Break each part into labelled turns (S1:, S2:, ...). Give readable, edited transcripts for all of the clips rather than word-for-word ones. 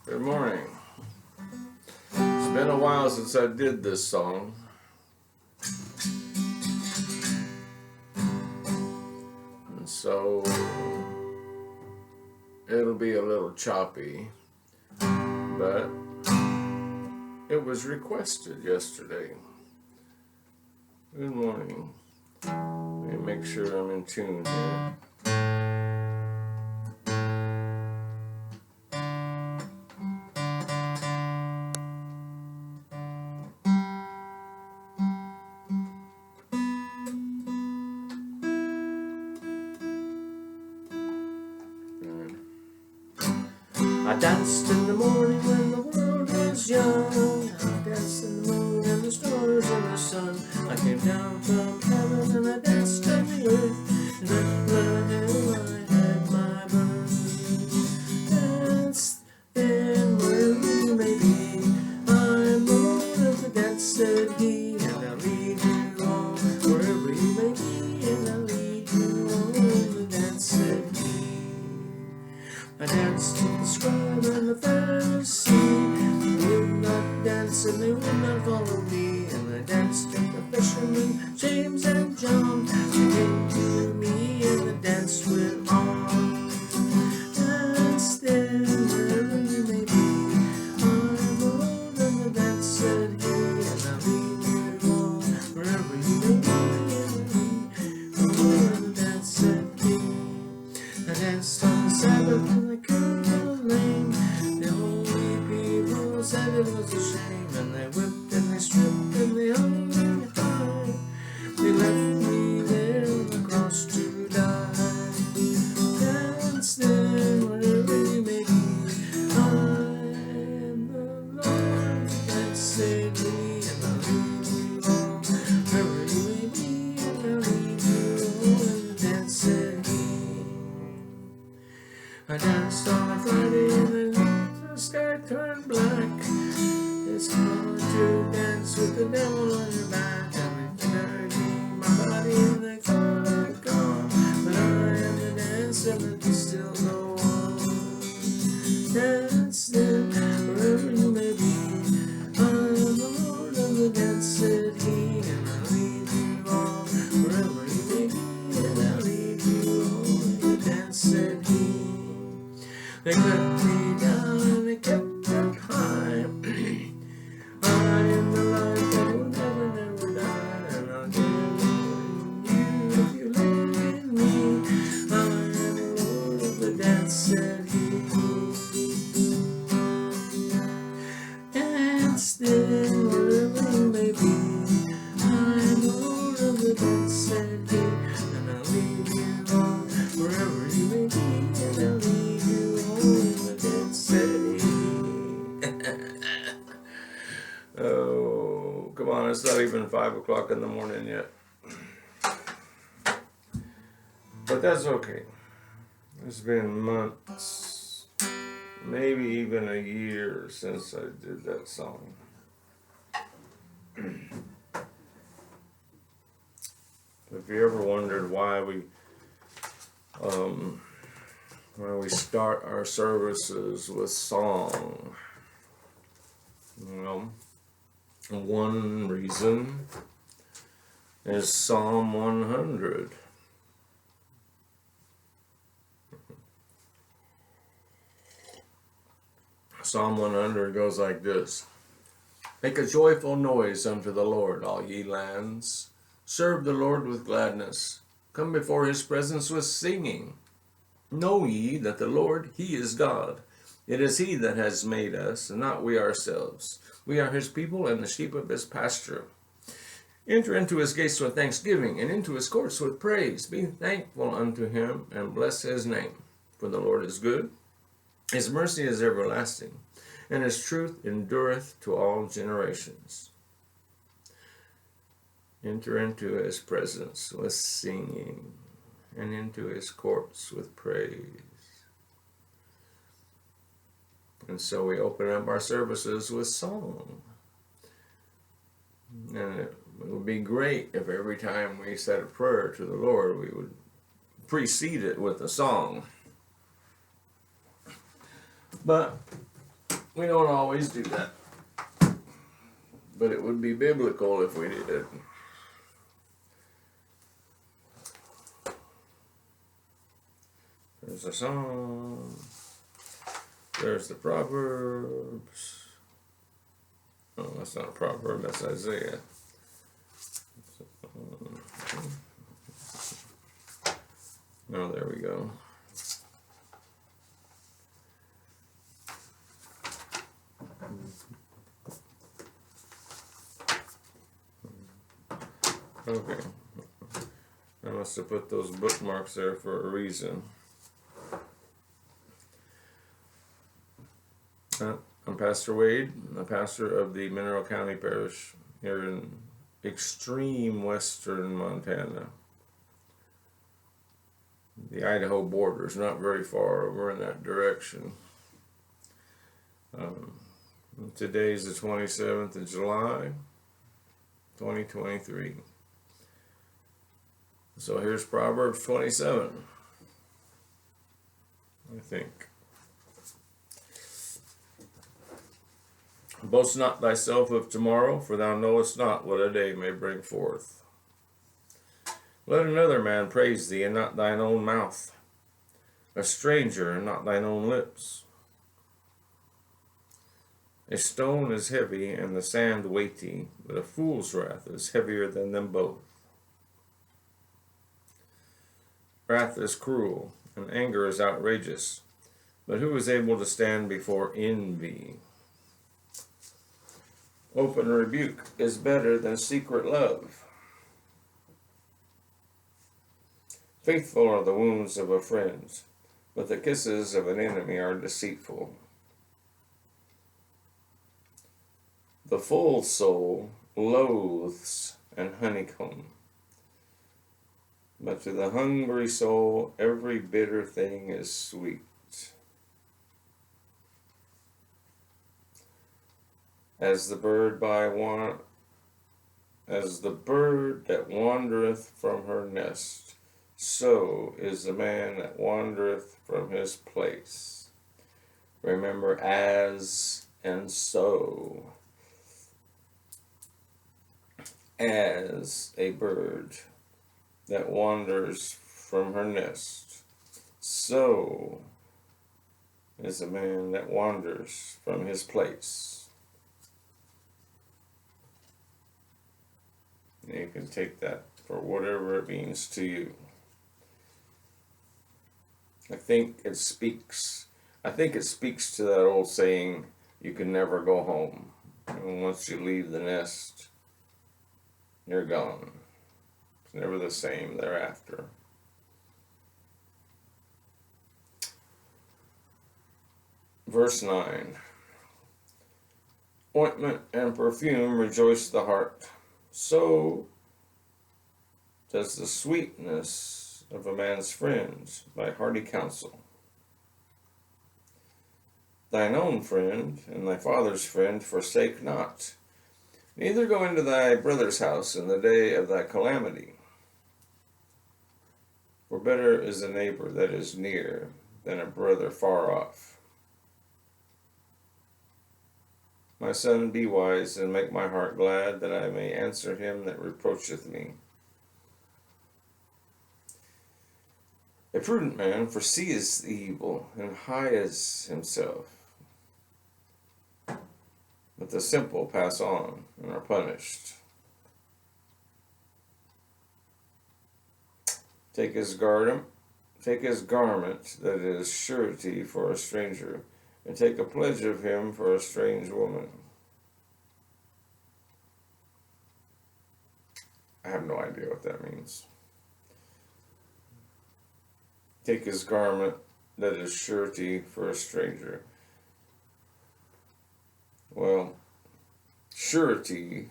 S1: Good morning. It's been a while since I did this song. And so it'll be a little choppy, but it was requested yesterday. Good morning. Let me make sure I'm in tune here. I danced in the morning when the world was young. I danced in the moon and the stars and the sun. I came down from heaven and I danced on the earth. And at the hill I had my birth. Dance then wherever you may be. I'm the Lord of the dance, said he. And I'll lead you on wherever you may be. And I'll lead you on the dance, said he. I danced with the scribe and the Pharisee. They would not dance and they would not follow me. And I danced with the fishermen, James and John. They came to me and the dance went on. Dance then wherever you may be. I'm the Lord of the dance, said he. And I'll lead you on wherever you may be. And I'll lead you on the dance, said he. I danced on the Sabbath and I cured the lame. The holy people said it was a shame. And they whipped and they stripped and they hung me high. They left me there on the cross to die. Dance then wherever you may be. I am the Lord, that said me. And I'll lead you on wherever you may be. And I'll lead you on the dance, said he. I danced on a Friday and then the sky turned black. It's hard to dance with the devil on your back. And they carried me, my body, and they thought I'd gone. But I am the dancer that can still go on. Dance then, wherever you may be. I am the Lord of the dance, said he. And I'll lead you on wherever you may be. And I'll lead you on the dance, said he. They cut me down and they kept up high. I am the light that will never, never die. And I'll give you if you live in me. I am the Lord of the dance, said he. Dance then wherever you may be. I am the Lord of the dance, said he. And I'll lead you on wherever you may be. And I'll lead you on the dance, said he. Oh, come on, it's not even 5 o'clock in the morning yet. But that's okay. It's been months, maybe even a year since I did that song. If you ever wondered why we start our services with song, well, one reason is Psalm 100. Psalm 100 goes like this. Make a joyful noise unto the Lord, all ye lands. Serve the Lord with gladness. Come before his presence with singing. Know ye that the Lord, he is God. It is he that has made us, and not we ourselves. We are his people and the sheep of his pasture. Enter into his gates with thanksgiving, and into his courts with praise. Be thankful unto him, and bless his name. For the Lord is good. His mercy is everlasting, and his truth endureth to all generations. Enter into his presence with singing, and into his courts with praise. And so we open up our services with song. And it would be great if every time we said a prayer to the Lord, we would precede it with a song. But We don't always do that. But it would be biblical if we did it. There's a song. There's the Proverbs. Oh, that's not a proverb, that's Isaiah. Oh, there we go. Okay. I must have put those bookmarks there for a reason. I'm Pastor Wade, the pastor of the Mineral County Parish here in extreme western Montana. The Idaho border is not very far over in that direction. Today's the 27th of July, 2023. So here's Proverbs 27, I think. Boast not thyself of tomorrow, for thou knowest not what a day may bring forth. Let another man praise thee, and not thine own mouth, a stranger, and not thine own lips. A stone is heavy, and the sand weighty, but a fool's wrath is heavier than them both. Wrath is cruel, and anger is outrageous, but who is able to stand before envy? Open rebuke is better than secret love. Faithful are the wounds of a friend, but the kisses of an enemy are deceitful. The full soul loathes an honeycomb, but to the hungry soul every bitter thing is sweet. As the bird that wandereth from her nest, so is the man that wandereth from his place. Remember as and so. As a bird that wanders from her nest, so is a man that wanders from his place. You can take that for whatever it means to you. I think it speaks to that old saying, you can never go home. And once you leave the nest, you're gone. It's never the same thereafter. Verse 9. Ointment and perfume rejoice the heart. So does the sweetness of a man's friends by hearty counsel. Thine own friend and thy father's friend forsake not. Neither go into thy brother's house in the day of thy calamity. For better is a neighbor that is near than a brother far off. My son, be wise, and make my heart glad, that I may answer him that reproacheth me. A prudent man foresees the evil, and hides himself. But the simple pass on, and are punished. Take his garment that is surety for a stranger, and take a pledge of him for a strange woman. I have no idea what that means. Take his garment that is surety for a stranger. Well, surety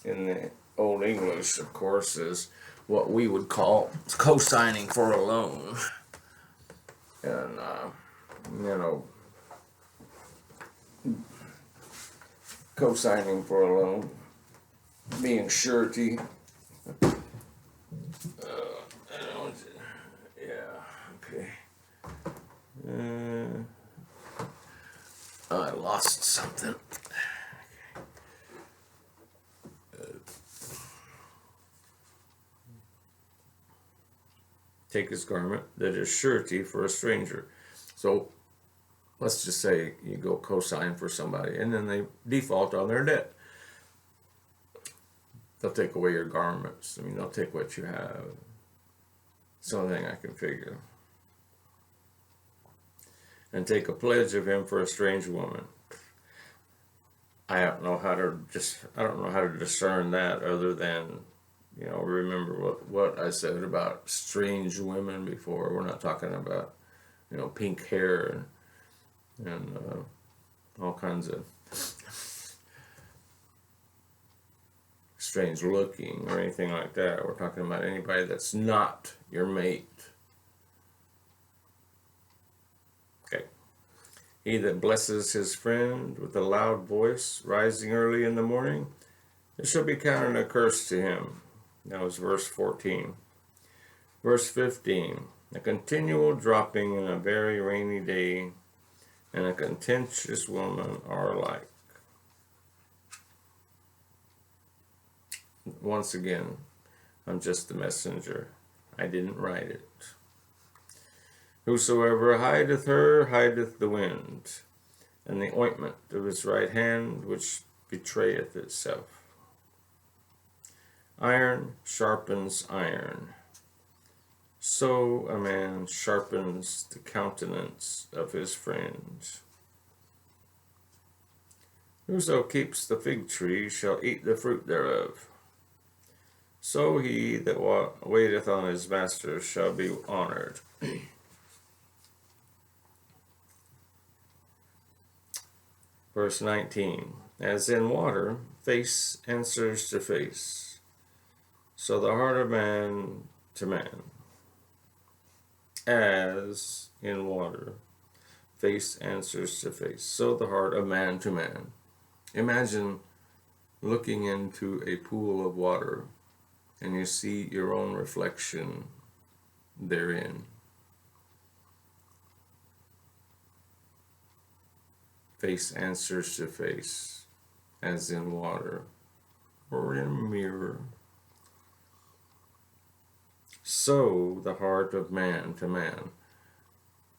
S1: in the Old English, of course, is what we would call co-signing for a loan. And, co-signing for a loan, being surety. I lost something. Take his garment that is surety for a stranger. So let's just say you go co-sign for somebody and then they default on their debt. They'll take away your garments. I mean, they'll take what you have. It's the only thing I can figure. And take a pledge of him for a strange woman. I don't know how to discern that other than, remember what I said about strange women before. We're not talking about, pink hair and all kinds of strange looking or anything like that. We're talking about anybody that's not your mate. Okay. He that blesses his friend with a loud voice, rising early in the morning, it shall be counted a curse to him. That was verse 14. Verse 15. A continual dropping in a very rainy day and a contentious woman are alike. Once again, I'm just the messenger. I didn't write it. Whosoever hideth her hideth the wind, and the ointment of his right hand which betrayeth itself. Iron sharpens iron. So a man sharpens the countenance of his friend. Whoso keeps the fig tree shall eat the fruit thereof. So he that waiteth on his master shall be honored. Verse 19. As in water, face answers to face, so the heart of man to man. As in water, face answers to face, so the heart of man to man. Imagine looking into a pool of water and you see your own reflection therein. Face answers to face, as in water or in a mirror. So the heart of man to man.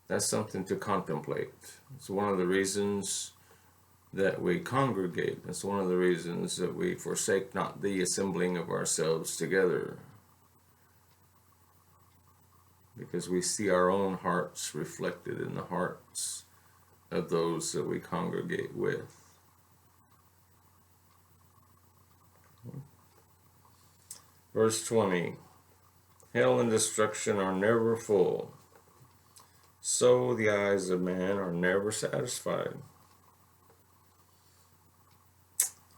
S1: That's something to contemplate. It's one of the reasons that we congregate. It's one of the reasons that we forsake not the assembling of ourselves together. Because we see our own hearts reflected in the hearts of those that we congregate with. Verse 20. Hell and destruction are never full, so the eyes of man are never satisfied.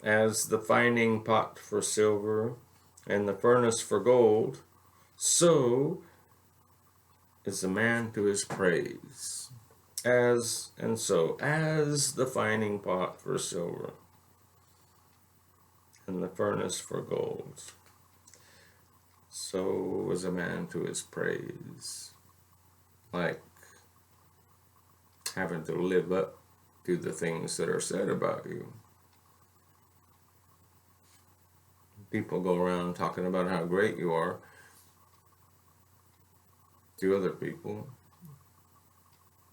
S1: As the fining pot for silver and the furnace for gold, so is the man to his praise. As the fining pot for silver and the furnace for gold, so is a man to his praise. Like having to live up to the things that are said about you. People go around talking about how great you are to other people,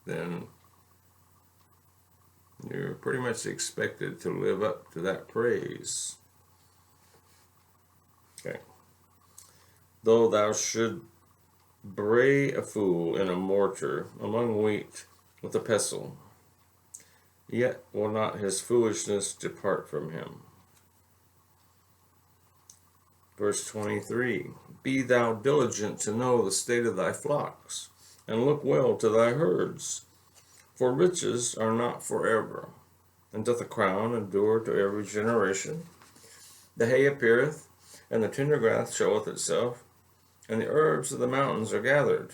S1: then you're pretty much expected to live up to that praise. Okay. Though thou should bray a fool in a mortar among wheat with a pestle, yet will not his foolishness depart from him. Verse 23. Be thou diligent to know the state of thy flocks, and look well to thy herds. For riches are not forever, and doth a crown endure to every generation. The hay appeareth, and the tender grass showeth itself, and the herbs of the mountains are gathered.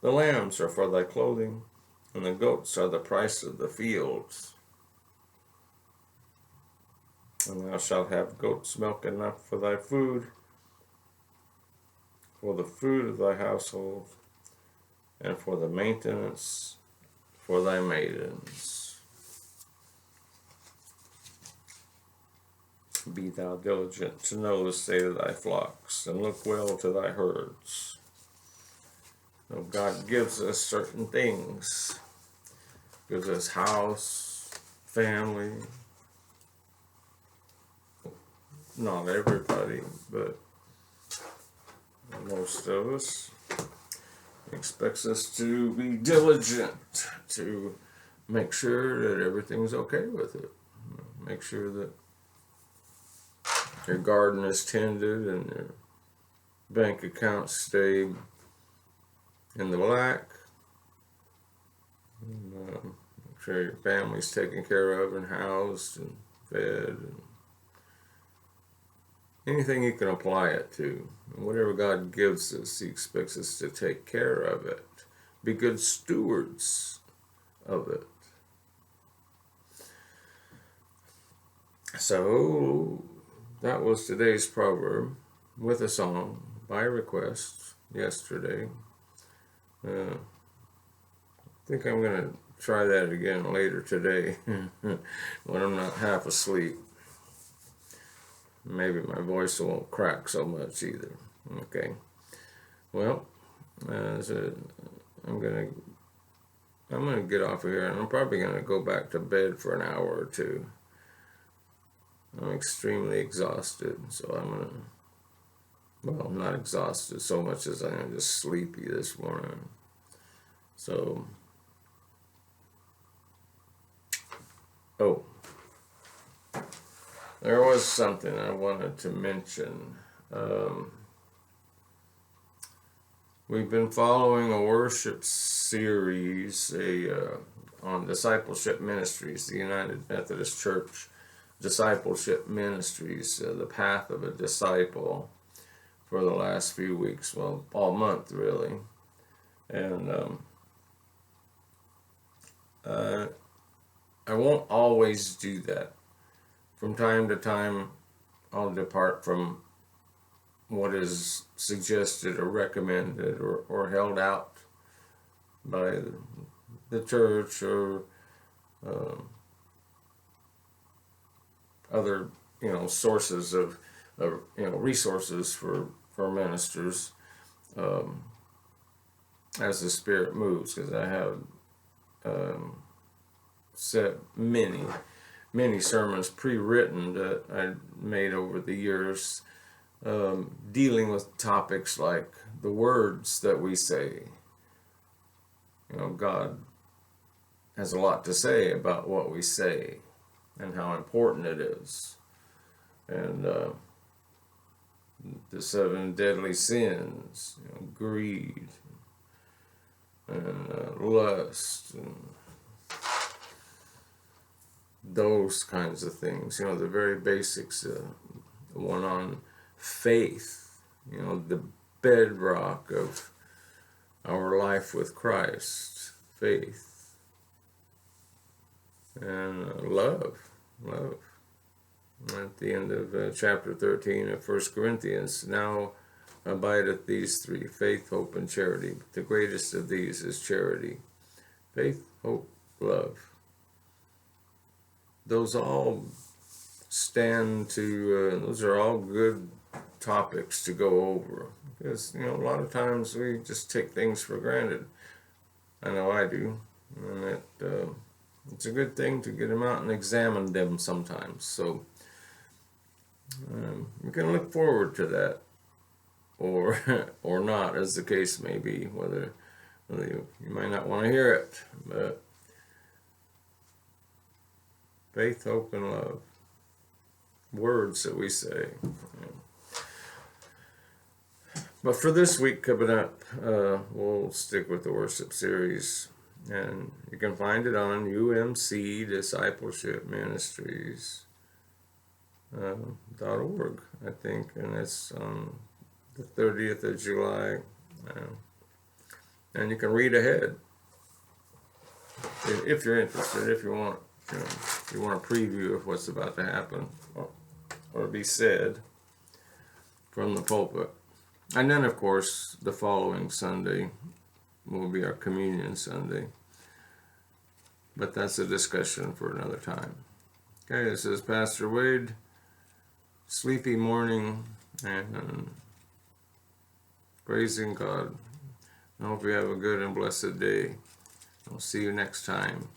S1: The lambs are for thy clothing, and the goats are the price of the fields. And thou shalt have goat's milk enough for thy food, for the food of thy household, and for the maintenance for thy maidens. Be thou diligent to know the state of thy flocks, and look well to thy herds. So God gives us certain things. Gives us house, family. Not everybody, but most of us. He expects us to be diligent, to make sure that everything's okay with it. Make sure that your garden is tended and your bank accounts stay in the black. And, make sure your family's taken care of and housed and fed. And anything you can apply it to. And whatever God gives us, He expects us to take care of it. Be good stewards of it. So that was today's proverb with a song by request yesterday. I think I'm going to try that again later today when I'm not half asleep. Maybe my voice won't crack so much either. Okay. Well, I'm gonna get off of here, and I'm probably gonna go back to bed for an hour or two. I'm extremely exhausted, so I'm not exhausted so much as I'm just sleepy this morning. So, there was something I wanted to mention. We've been following a worship series on discipleship ministries, the United Methodist Church discipleship ministries, the path of a disciple, for the last few weeks, well, all month really. And I won't always do that. From time to time, I'll depart from what is suggested or recommended or held out by the church or other, sources of resources for ministers as the Spirit moves, because I have set many sermons pre-written that I made over the years, dealing with topics like the words that we say. God has a lot to say about what we say and how important it is. And the 7 deadly sins, greed and lust and those kinds of things, the very basics, the one on faith, the bedrock of our life with Christ, faith, and love. At the end of chapter 13 of 1 Corinthians, now abideth these 3, faith, hope, and charity. But the greatest of these is charity. Faith, hope, love. Those all those are all good topics to go over. Because, a lot of times we just take things for granted. I know I do. And it's a good thing to get them out and examine them sometimes. So you can look forward to that, or not, as the case may be. Whether you might not want to hear it, but faith, hope, and love, words that we say. But for this week coming up, we'll stick with the worship series, and you can find it on UMC Discipleship Ministries. .org, I think, and it's on the 30th of July, and you can read ahead if you're interested. If you want, if you want a preview of what's about to happen or be said from the pulpit. And then, of course, the following Sunday will be our Communion Sunday, but that's a discussion for another time. Okay, this is Pastor Wade sleepy morning and praising God. I hope you have a good and blessed day. I'll see you next time.